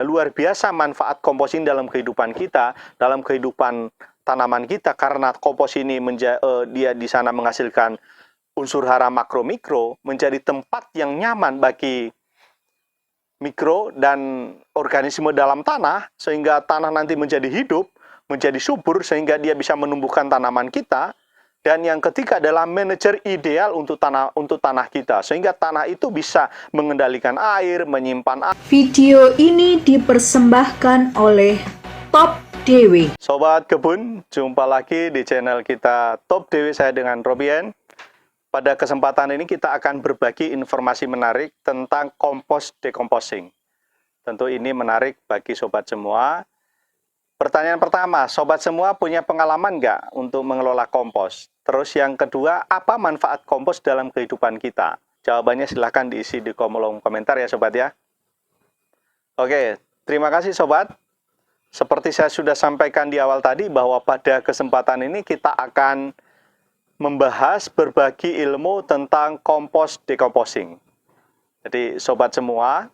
luar biasa manfaat kompos ini dalam kehidupan kita, dalam kehidupan tanaman kita, karena kompos ini dia di sana menghasilkan unsur hara makro mikro, menjadi tempat yang nyaman bagi mikro dan organisme dalam tanah, sehingga tanah nanti menjadi hidup, menjadi subur, sehingga dia bisa menumbuhkan tanaman kita. Dan yang ketiga adalah manajer ideal untuk tanah kita, sehingga tanah itu bisa mengendalikan air, menyimpan air. Video ini dipersembahkan oleh Top Dewi. Sobat kebun, jumpa lagi di channel kita Top Dewi, saya dengan Robien. Pada kesempatan ini kita akan berbagi informasi menarik tentang kompos decomposing. Tentu ini menarik bagi sobat semua. Pertanyaan pertama, sobat semua punya pengalaman nggak untuk mengelola kompos? Terus yang kedua, apa manfaat kompos dalam kehidupan kita? Jawabannya silahkan diisi di kolom komentar ya sobat ya. Oke, terima kasih sobat. Seperti saya sudah sampaikan di awal tadi, bahwa pada kesempatan ini kita akan membahas berbagi ilmu tentang kompos decomposing. Jadi sobat semua,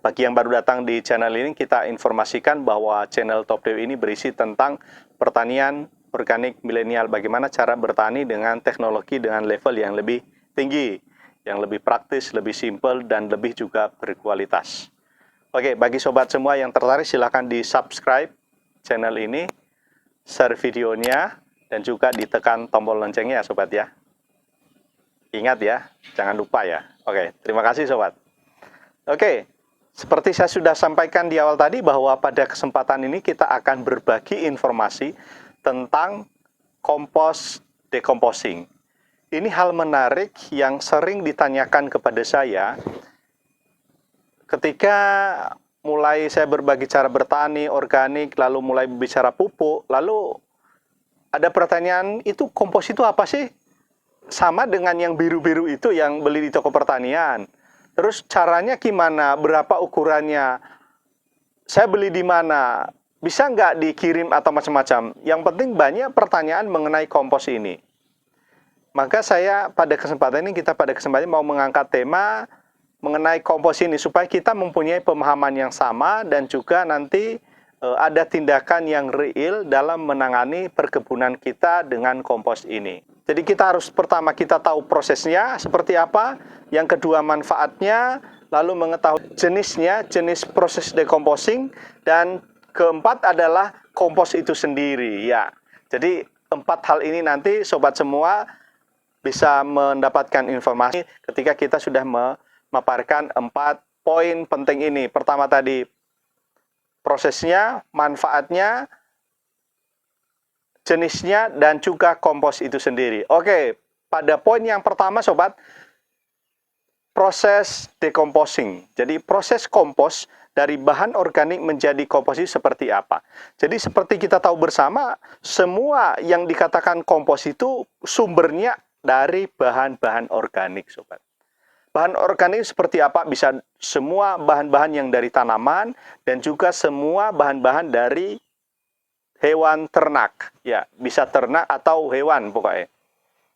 bagi yang baru datang di channel ini, kita informasikan bahwa channel Top Dewi ini berisi tentang pertanian organik milenial. Bagaimana cara bertani dengan teknologi dengan level yang lebih tinggi, yang lebih praktis, lebih simpel, dan lebih juga berkualitas. Oke, bagi sobat semua yang tertarik, silahkan di subscribe channel ini, share videonya, dan juga ditekan tombol loncengnya ya sobat ya. Ingat ya, jangan lupa ya. Oke, terima kasih sobat. Oke. Seperti saya sudah sampaikan di awal tadi, bahwa pada kesempatan ini kita akan berbagi informasi tentang kompos decomposing. Ini hal menarik yang sering ditanyakan kepada saya ketika mulai saya berbagi cara bertani organik, lalu mulai bicara pupuk, lalu ada pertanyaan, itu kompos itu apa sih? Sama dengan yang biru-biru itu yang beli di toko pertanian. Terus caranya gimana? Berapa ukurannya? Saya beli di mana? Bisa nggak dikirim atau macam-macam? Yang penting banyak pertanyaan mengenai kompos ini. Maka saya pada kesempatan ini, mau mengangkat tema mengenai kompos ini, supaya kita mempunyai pemahaman yang sama dan juga nanti ada tindakan yang real dalam menangani perkebunan kita dengan kompos ini. Jadi kita harus pertama kita tahu prosesnya seperti apa, yang kedua manfaatnya, lalu mengetahui jenisnya, jenis proses decomposing, dan keempat adalah kompos itu sendiri ya. Jadi 4 hal ini nanti sobat semua bisa mendapatkan informasi ketika kita sudah memaparkan 4 poin penting ini. Pertama tadi prosesnya, manfaatnya, jenisnya, dan juga kompos itu sendiri. Oke, pada poin yang pertama sobat, proses decomposing. Jadi proses kompos dari bahan organik menjadi kompos itu seperti apa? Jadi seperti kita tahu bersama, semua yang dikatakan kompos itu sumbernya dari bahan-bahan organik sobat. Bahan organik seperti apa? Bisa semua bahan-bahan yang dari tanaman dan juga semua bahan-bahan dari hewan ternak, ya bisa ternak atau hewan pokoknya.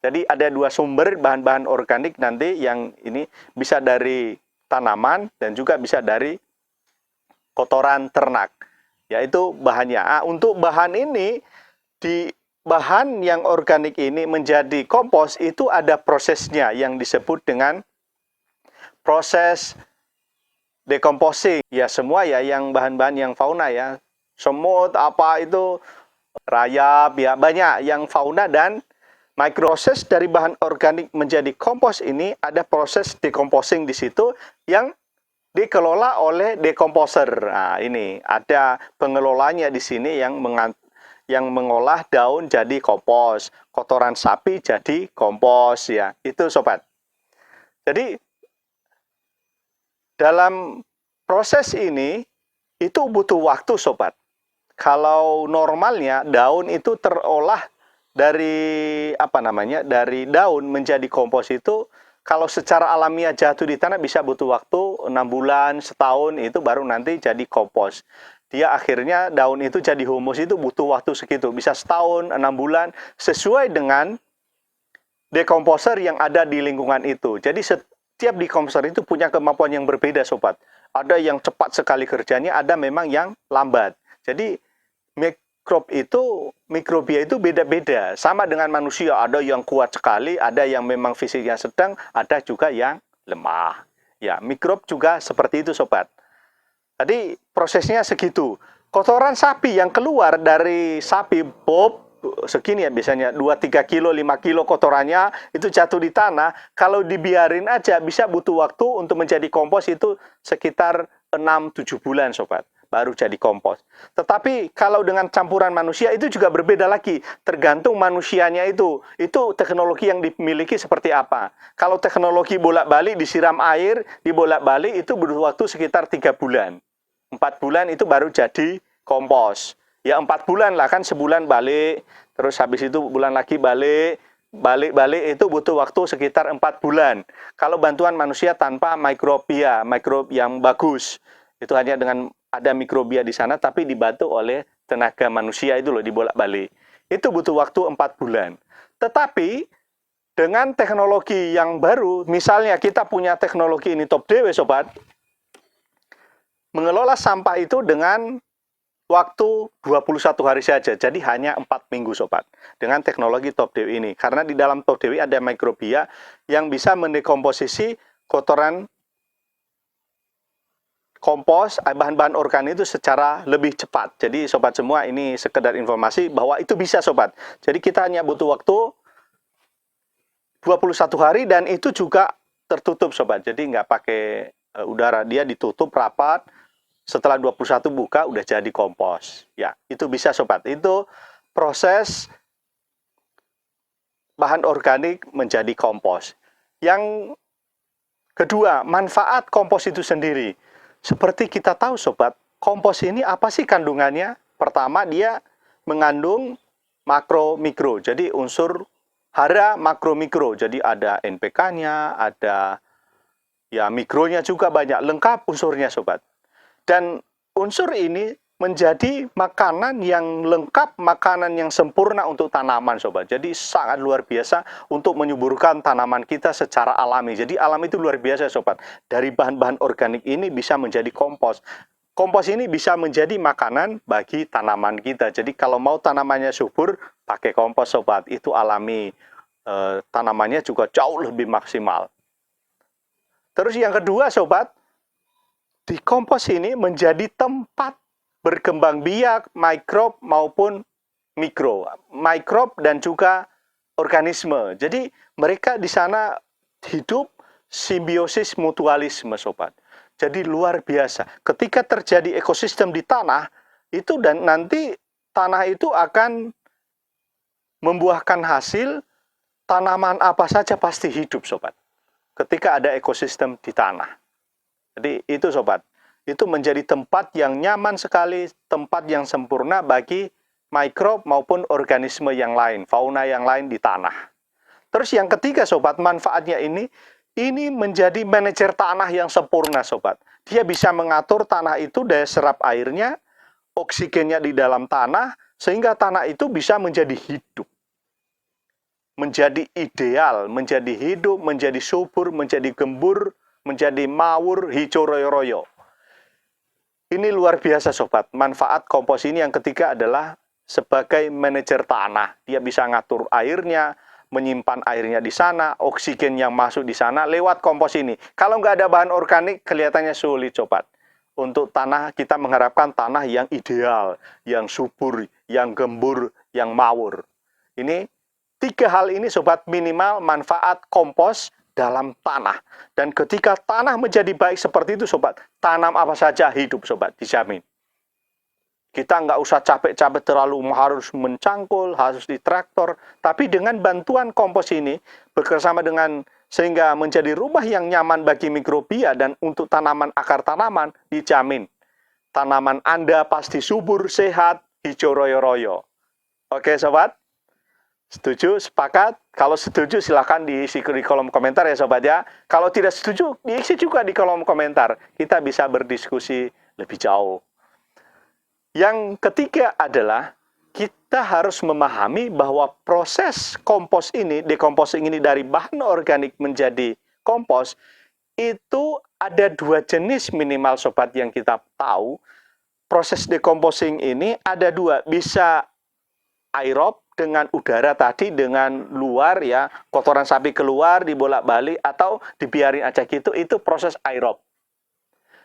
Jadi ada 2 sumber bahan-bahan organik nanti, yang ini bisa dari tanaman dan juga bisa dari kotoran ternak, yaitu bahannya. Untuk bahan ini, di bahan yang organik ini menjadi kompos itu ada prosesnya yang disebut dengan proses decomposing. Ya semua ya, yang bahan-bahan yang fauna ya, semut, apa itu, rayap, ya banyak yang fauna dan mikroproses dari bahan organik menjadi kompos ini, ada proses decomposing di situ yang dikelola oleh decomposer. Nah, ini ada pengelolanya di sini yang mengolah daun jadi kompos, kotoran sapi jadi kompos ya. Itu sobat. Jadi dalam proses ini itu butuh waktu sobat. Kalau normalnya daun itu terolah dari dari daun menjadi kompos itu, kalau secara alamiah jatuh di tanah bisa butuh waktu 6 bulan, setahun, itu baru nanti jadi kompos. Dia akhirnya daun itu jadi humus itu butuh waktu segitu, bisa setahun, 6 bulan, sesuai dengan decomposer yang ada di lingkungan itu. Jadi setiap decomposer itu punya kemampuan yang berbeda sobat. Ada yang cepat sekali kerjanya, ada memang yang lambat. Jadi mikrobia itu beda-beda. Sama dengan manusia, ada yang kuat sekali, ada yang memang fisiknya sedang, ada juga yang lemah. Ya, mikrob juga seperti itu, sobat. Jadi prosesnya segitu. Kotoran sapi yang keluar dari sapi bob segini ya, biasanya 2-3 kilo, 5 kilo kotorannya itu jatuh di tanah. Kalau dibiarin aja bisa butuh waktu untuk menjadi kompos itu sekitar 6-7 bulan, sobat, baru jadi kompos. Tetapi kalau dengan campuran manusia itu juga berbeda lagi, tergantung manusianya itu teknologi yang dimiliki seperti apa. Kalau teknologi bolak-balik disiram air, dibolak-balik itu butuh waktu sekitar 3 bulan. 4 bulan itu baru jadi kompos. Ya 4 bulan lah, kan sebulan balik, terus habis itu bulan lagi balik itu butuh waktu sekitar 4 bulan. Kalau bantuan manusia tanpa mikrobia, mikrob yang bagus, itu hanya dengan ada mikrobia di sana tapi dibantu oleh tenaga manusia itu loh, dibolak-balik. Itu butuh waktu 4 bulan. Tetapi dengan teknologi yang baru, misalnya kita punya teknologi ini top dewe, sobat, mengelola sampah itu dengan waktu 21 hari saja, jadi hanya 4 minggu, sobat, dengan teknologi top dewe ini. Karena di dalam top dewe ada mikrobia yang bisa mendekomposisi kotoran kompos, bahan-bahan organik itu secara lebih cepat. Jadi sobat semua, ini sekedar informasi bahwa itu bisa, sobat. Jadi kita hanya butuh waktu 21 hari dan itu juga tertutup, sobat. Jadi nggak pakai udara, dia ditutup rapat. Setelah 21 buka udah jadi kompos. Ya, itu bisa, sobat. Itu proses bahan organik menjadi kompos. Yang kedua, manfaat kompos itu sendiri. Seperti kita tahu, sobat, kompos ini apa sih kandungannya? Pertama, dia mengandung makro mikro. Jadi unsur hara makro mikro. Jadi ada NPK-nya, ada ya mikronya juga banyak, lengkap unsurnya, sobat. Dan unsur ini menjadi makanan yang lengkap, makanan yang sempurna untuk tanaman, sobat. Jadi sangat luar biasa untuk menyuburkan tanaman kita secara alami. Jadi alam itu luar biasa, sobat. Dari bahan-bahan organik ini bisa menjadi kompos. Kompos ini bisa menjadi makanan bagi tanaman kita. Jadi kalau mau tanamannya subur, pakai kompos, sobat. Itu alami. Tanamannya juga jauh lebih maksimal. Terus yang kedua, sobat, di kompos ini menjadi tempat berkembang biak mikrob maupun mikro, mikrob dan juga organisme. Jadi mereka di sana hidup simbiosis mutualisme, sobat. Jadi luar biasa. Ketika terjadi ekosistem di tanah itu, dan nanti tanah itu akan membuahkan hasil, tanaman apa saja pasti hidup, sobat. Ketika ada ekosistem di tanah. Jadi itu, sobat, itu menjadi tempat yang nyaman sekali, tempat yang sempurna bagi mikrob maupun organisme yang lain, fauna yang lain di tanah. Terus yang ketiga, sobat, manfaatnya ini menjadi manajer tanah yang sempurna, sobat. Dia bisa mengatur tanah itu, daya serap airnya, oksigennya di dalam tanah, sehingga tanah itu bisa menjadi hidup. Menjadi ideal, menjadi hidup, menjadi subur, menjadi gembur, menjadi mawur, hijau royo-royo. Ini luar biasa, sobat. Manfaat kompos ini yang ketiga adalah sebagai manajer tanah. Dia bisa ngatur airnya, menyimpan airnya di sana, oksigen yang masuk di sana lewat kompos ini. Kalau nggak ada bahan organik, kelihatannya sulit, sobat. Untuk tanah, kita mengharapkan tanah yang ideal, yang subur, yang gembur, yang mawur. Ini 3 hal ini, sobat, minimal manfaat kompos dalam tanah. Dan ketika tanah menjadi baik seperti itu, sobat, tanam apa saja hidup, sobat, dijamin. Kita nggak usah capek-capek terlalu harus mencangkul, harus di traktor. Tapi dengan bantuan kompos ini, bekerjasama dengan sehingga menjadi rumah yang nyaman bagi mikrobia dan untuk tanaman akar tanaman, dijamin. Tanaman Anda pasti subur, sehat, hijau royo-royo. Oke, sobat? Setuju? Sepakat? Kalau setuju silahkan diisi di kolom komentar ya, sobat ya. Kalau tidak setuju, diisi juga di kolom komentar. Kita bisa berdiskusi lebih jauh. Yang ketiga adalah kita harus memahami bahwa proses kompos ini, decomposing ini dari bahan organik menjadi kompos, itu ada 2 jenis minimal sobat yang kita tahu. Proses decomposing ini ada 2, bisa aerob dengan udara tadi, dengan luar ya, kotoran sapi keluar dibolak-balik atau dibiarin aja gitu, itu proses aerob.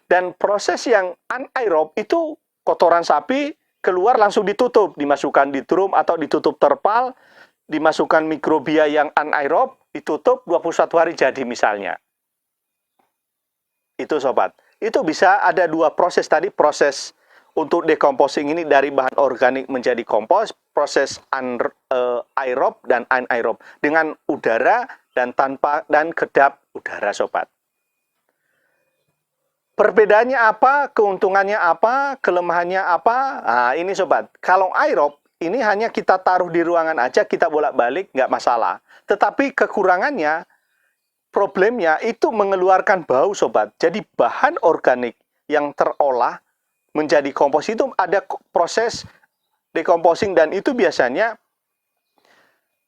Dan proses yang anaerob itu kotoran sapi keluar langsung ditutup, dimasukkan di drum atau ditutup terpal, dimasukkan mikrobia yang anaerob, ditutup 21 hari jadi misalnya. Itu sobat. Itu bisa ada 2 proses tadi, proses untuk decomposing ini dari bahan organik menjadi kompos, proses aerob dan anaerob dengan udara dan tanpa dan kedap udara sobat. Perbedaannya apa, keuntungannya apa, kelemahannya apa? Nah, ini sobat. Kalau aerob ini hanya kita taruh di ruangan aja, kita bolak-balik nggak masalah. Tetapi kekurangannya, problemnya itu mengeluarkan bau sobat. Jadi bahan organik yang terolah menjadi kompos itu ada proses decomposing dan itu biasanya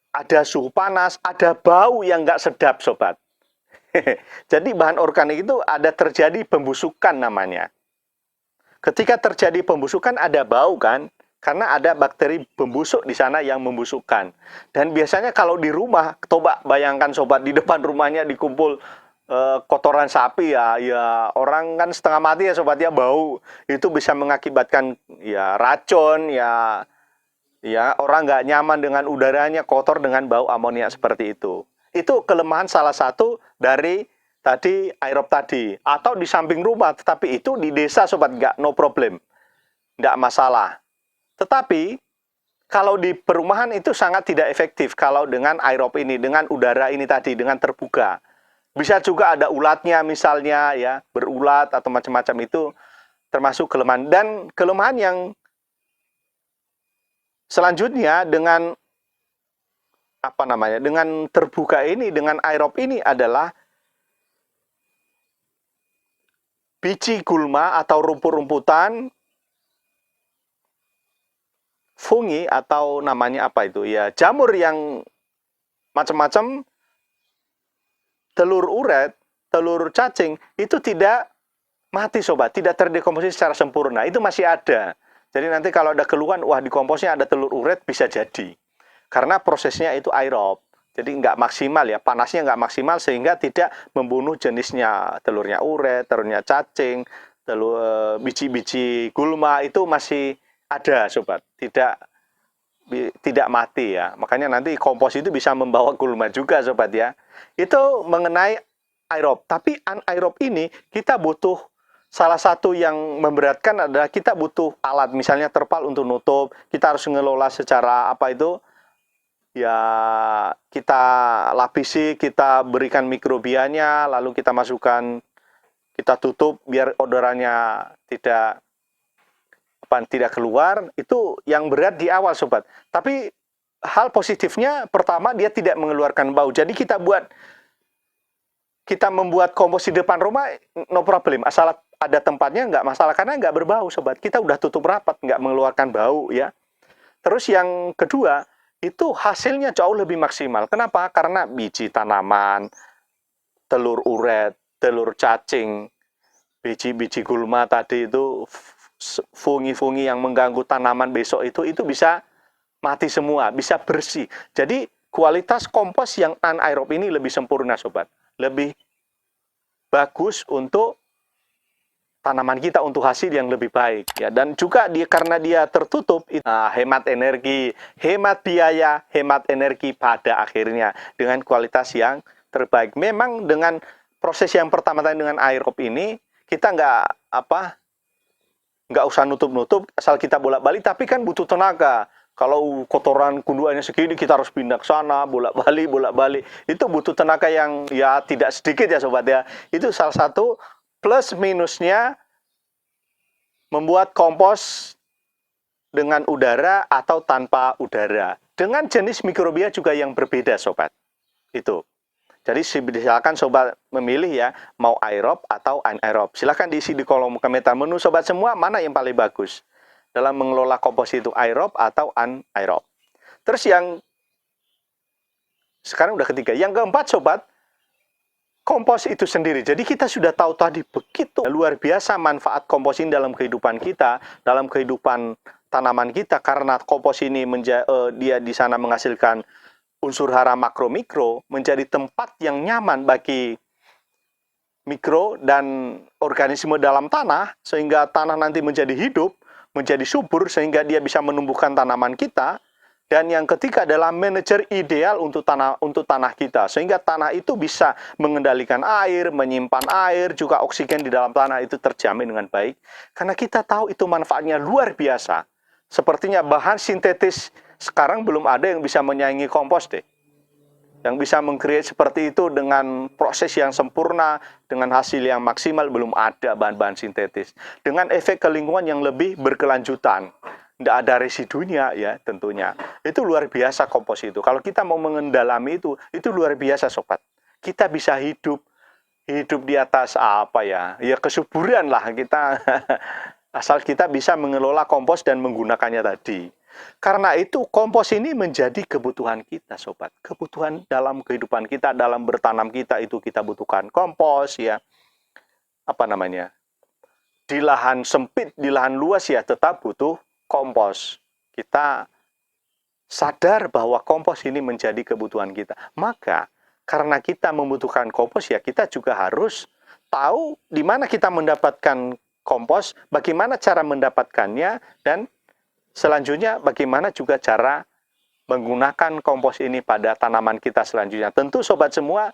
ada suhu panas, ada bau yang nggak sedap sobat. Jadi bahan organik itu ada terjadi pembusukan namanya. Ketika terjadi pembusukan ada bau kan, karena ada bakteri pembusuk di sana yang membusukkan. Dan biasanya kalau di rumah, coba bayangkan sobat, di depan rumahnya dikumpul kotoran sapi ya orang kan setengah mati ya sobat ya, bau itu bisa mengakibatkan ya racun ya orang nggak nyaman dengan udaranya, kotor dengan bau amonia seperti itu. Itu kelemahan salah satu dari tadi aerob tadi, atau di samping rumah, tetapi itu di desa sobat nggak, no problem, nggak masalah. Tetapi kalau di perumahan itu sangat tidak efektif kalau dengan aerob ini, dengan udara ini tadi, dengan terbuka. Bisa juga ada ulatnya misalnya ya, berulat atau macam-macam, itu termasuk kelemahan. Dan kelemahan yang selanjutnya dengan apa namanya, dengan terbuka ini, dengan aerob ini adalah biji gulma atau rumput-rumputan, fungi atau namanya apa itu ya, jamur yang macam-macam, telur uret, telur cacing itu tidak mati sobat, tidak terdekomposisi secara sempurna, itu masih ada. Jadi nanti kalau ada keluhan, wah di komposnya ada telur uret, bisa jadi karena prosesnya itu aerob, jadi nggak maksimal ya, panasnya nggak maksimal sehingga tidak membunuh jenisnya, telurnya uret, telurnya cacing, telur biji-biji gulma itu masih ada sobat, tidak mati ya. Makanya nanti kompos itu bisa membawa gulma juga sobat ya. Itu mengenai aerob. Tapi anaerob ini kita butuh, salah satu yang memberatkan adalah kita butuh alat, misalnya terpal untuk nutup. Kita harus ngelola secara apa itu ya, kita lapisi, kita berikan mikrobianya, lalu kita masukkan, kita tutup biar odorannya tidak keluar. Itu yang berat di awal sobat. Tapi hal positifnya, pertama dia tidak mengeluarkan bau. Jadi kita membuat kompos di depan rumah no problem, asal ada tempatnya nggak masalah karena nggak berbau sobat. Kita udah tutup rapat, nggak mengeluarkan bau ya. Terus yang kedua, itu hasilnya jauh lebih maksimal. Kenapa? Karena biji tanaman, telur uret, telur cacing, biji-biji gulma tadi itu, fungi-fungi yang mengganggu tanaman besok itu bisa mati semua, bisa bersih. Jadi kualitas kompos yang anaerob ini lebih sempurna sobat, lebih bagus untuk tanaman kita, untuk hasil yang lebih baik ya. Dan juga karena dia tertutup, hemat energi, hemat biaya, hemat energi pada akhirnya dengan kualitas yang terbaik. Memang dengan proses yang pertama tadi dengan aerob ini kita nggak usah nutup-nutup, asal kita bolak-balik, tapi kan butuh tenaga. Kalau kotoran kunduannya segini, kita harus pindah ke sana, bolak-balik. Itu butuh tenaga yang ya tidak sedikit ya sobat ya. Itu salah satu plus minusnya membuat kompos dengan udara atau tanpa udara. Dengan jenis mikrobia juga yang berbeda sobat. Itu. Jadi silakan sobat memilih ya, mau aerob atau anaerob. Silakan diisi di kolom komentar menu sobat semua, mana yang paling bagus dalam mengelola kompos itu, aerob atau anaerob. Terus yang sekarang udah ketiga, yang keempat sobat, kompos itu sendiri. Jadi kita sudah tahu tadi begitu luar biasa manfaat kompos ini dalam kehidupan kita, dalam kehidupan tanaman kita, karena kompos ini dia di sana menghasilkan unsur hara makro mikro, menjadi tempat yang nyaman bagi mikro dan organisme dalam tanah, sehingga tanah nanti menjadi hidup, menjadi subur, sehingga dia bisa menumbuhkan tanaman kita. Dan yang ketiga adalah manajer ideal untuk tanah kita, sehingga tanah itu bisa mengendalikan air, menyimpan air, juga oksigen di dalam tanah itu terjamin dengan baik. Karena kita tahu itu manfaatnya luar biasa. Sepertinya bahan sintetis sekarang belum ada yang bisa menyaingi kompos deh. Yang bisa meng-create seperti itu dengan proses yang sempurna, dengan hasil yang maksimal, belum ada bahan-bahan sintetis. Dengan efek ke lingkungan yang lebih berkelanjutan. Tidak ada residunya ya tentunya. Itu luar biasa kompos itu. Kalau kita mau mengendalami itu luar biasa sobat. Kita bisa hidup di atas apa ya? Ya kesuburan lah kita. Asal kita bisa mengelola kompos dan menggunakannya tadi. Karena itu kompos ini menjadi kebutuhan kita sobat. Kebutuhan dalam kehidupan kita, dalam bertanam kita itu kita butuhkan kompos ya. Apa namanya? Di lahan sempit, di lahan luas ya tetap butuh kompos. Kita sadar bahwa kompos ini menjadi kebutuhan kita. Maka karena kita membutuhkan kompos ya kita juga harus tahu di mana kita mendapatkan kompos, bagaimana cara mendapatkannya, dan selanjutnya bagaimana juga cara menggunakan kompos ini pada tanaman kita selanjutnya. Tentu sobat semua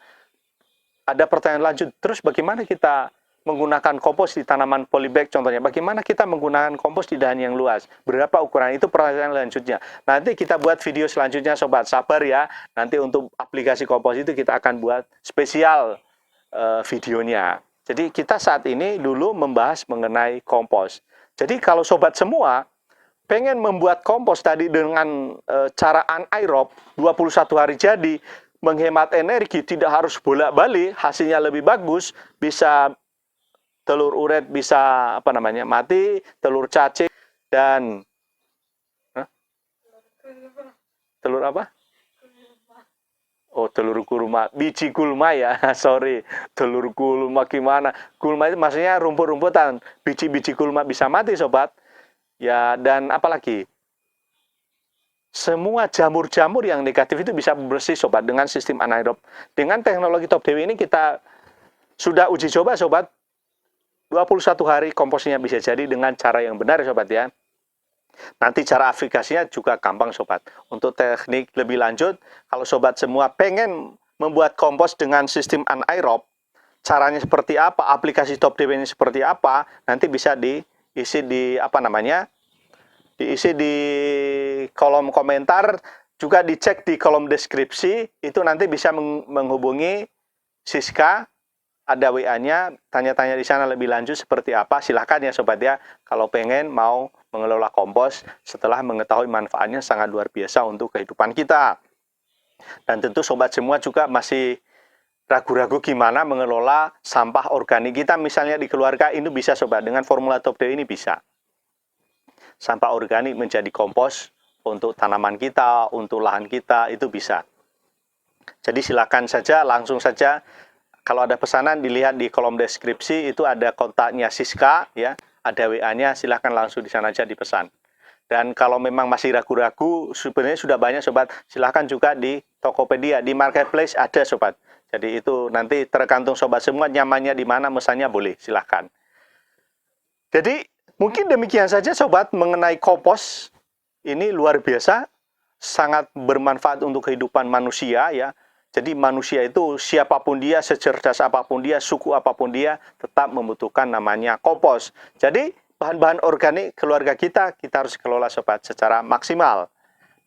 ada pertanyaan lanjut, terus bagaimana kita menggunakan kompos di tanaman polybag contohnya, bagaimana kita menggunakan kompos di lahan yang luas, berapa ukuran, itu pertanyaan selanjutnya. Nanti kita buat video selanjutnya sobat, sabar ya, nanti untuk aplikasi kompos itu kita akan buat spesial videonya. Jadi kita saat ini dulu membahas mengenai kompos. Jadi kalau sobat semua pengen membuat kompos tadi dengan cara anaerob 21 hari jadi, menghemat energi, tidak harus bolak-balik, hasilnya lebih bagus, bisa telur uret bisa mati, telur cacing dan telur apa? Oh, telur gulma, biji gulma ya, sorry, telur gulma gimana? Gulma itu maksudnya rumput-rumputan, biji-biji gulma bisa mati sobat. Ya, dan apalagi semua jamur-jamur yang negatif itu bisa bersih sobat dengan sistem anaerob. Dengan teknologi Top Dewi ini kita sudah uji coba sobat, 21 hari komposnya bisa jadi dengan cara yang benar sobat ya. Nanti cara aplikasinya juga gampang sobat. Untuk teknik lebih lanjut, kalau sobat semua pengen membuat kompos dengan sistem anaerob, caranya seperti apa, aplikasi Top Dewi ini seperti apa, nanti bisa diisi di diisi di kolom komentar, juga dicek di kolom deskripsi, itu nanti bisa menghubungi Siska, ada WA-nya, tanya-tanya di sana lebih lanjut seperti apa, silahkan ya sobat ya, kalau pengen mau mengelola kompos setelah mengetahui manfaatnya sangat luar biasa untuk kehidupan kita. Dan tentu sobat semua juga masih ragu-ragu gimana mengelola sampah organik kita, misalnya di keluarga, ini bisa sobat, dengan formula Top Dewi ini bisa. Sampah organik menjadi kompos untuk tanaman kita, untuk lahan kita, itu bisa. Jadi silakan saja, langsung saja. Kalau ada pesanan dilihat di kolom deskripsi, itu ada kontaknya Siska ya, ada WA-nya, silahkan langsung di sana aja dipesan. Dan kalau memang masih ragu-ragu, sebenarnya sudah banyak sobat, silahkan juga di Tokopedia, di Marketplace ada sobat. Jadi itu nanti tergantung sobat semua nyamannya di mana, mesannya boleh, silahkan. Jadi mungkin demikian saja sobat mengenai kompos. Ini luar biasa, sangat bermanfaat untuk kehidupan manusia ya. Jadi manusia itu siapapun dia, secerdas apapun dia, suku apapun dia, tetap membutuhkan namanya kompos. Jadi bahan-bahan organik keluarga kita harus kelola sobat secara maksimal.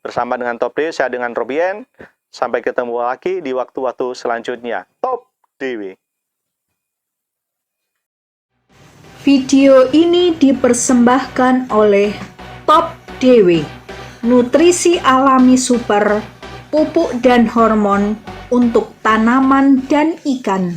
Bersama dengan Top Dewi, saya dengan Robien. Sampai ketemu lagi di waktu-waktu selanjutnya. Top Dewi. Video ini dipersembahkan oleh Top Dewi, nutrisi alami super, pupuk dan hormon untuk tanaman dan ikan.